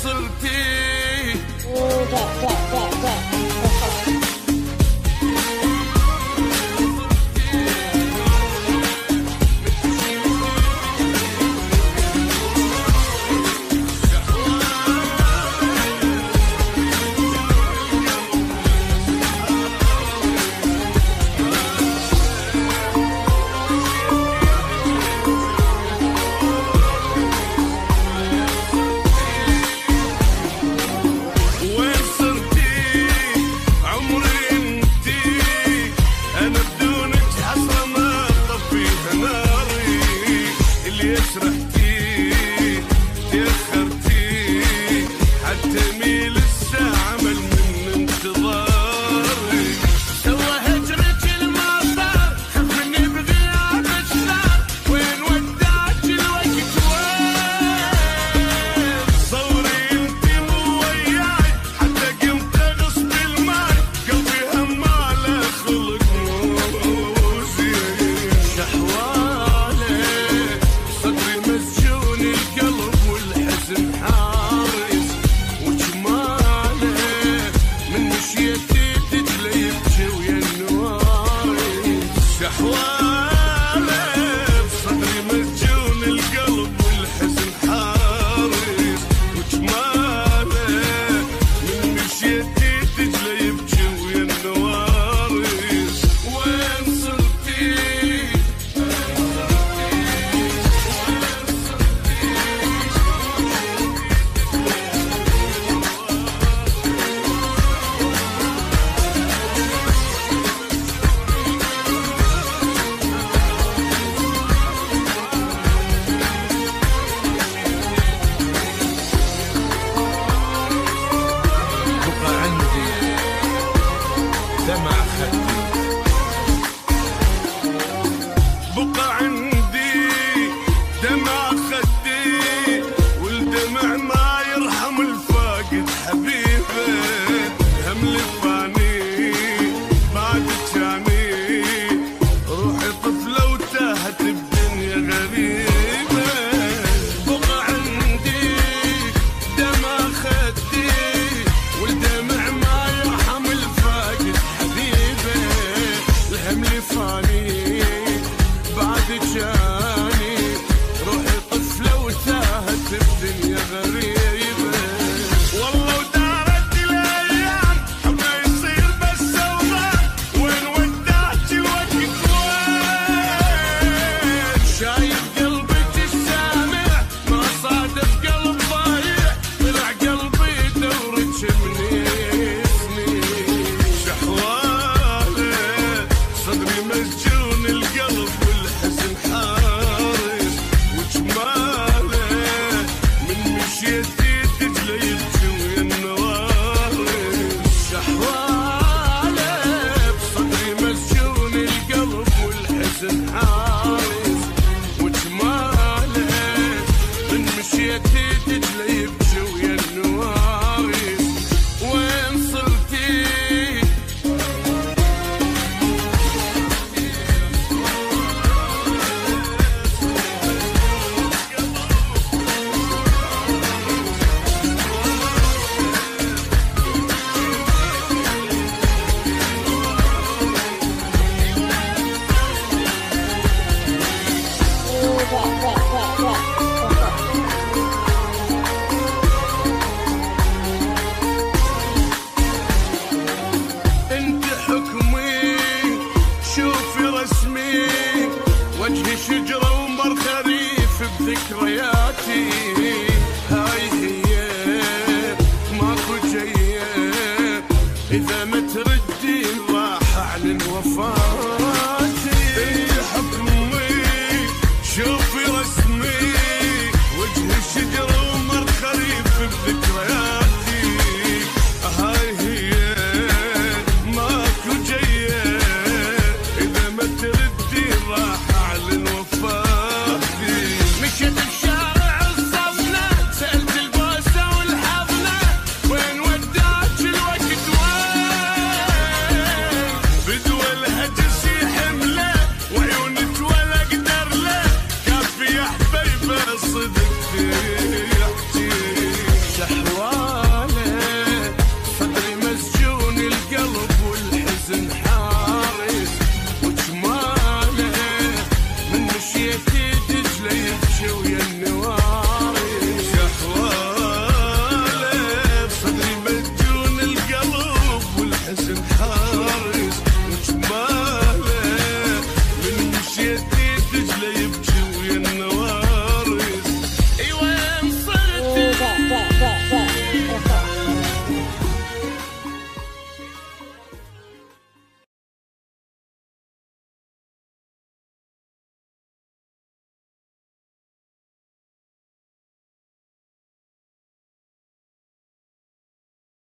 صرتي بقى عندي دمع خدي والدمع ما يرحم الفاقد حبيبه هم لفاني بعد جاني روحي طفله وتاهت بدنيا غريبه بقى عندي دمع خدي والدمع ما يرحم الفاقد حبيبه الهم لفاني بعد جاني روحي طفلة وتاهت الدنيا غريبة والله ودارت الأيام حبنا يصير بس أوهام وين ودعت الوقت وين شايف قلبك السامع ما صادف قلب ضايع طلع قلبي دورة شمني سنين شحواله صدري مسجون القلب والحزن حارس وجماله من مشيتي تجلى يبكي ويا النوارس شحواله بصدري مسجون القلب والحزن حارس وجماله من مشيتي تجلى يبكي ويا النوارس وين صرتي انت حكمي شوفي رسمي وجهي شجرة ومر خريف بذكرياتي هاي هي ماكو جاية إذا ما تردين راح أعلن وفاتي انت حكمي شوفي رسمي وجهي شجرة ومر خريف بذكرياتي هاي هي ماكو جاية إذا ما تردي راح أعلن وفاتي مشيت بشارع الصفنة سألت البوسة والحضنة وين وداك الوقت وين بدوى الهجس يحمله وعيونك ولا أقدر له كافي يا حبيبة صدقتي يحكي شحوة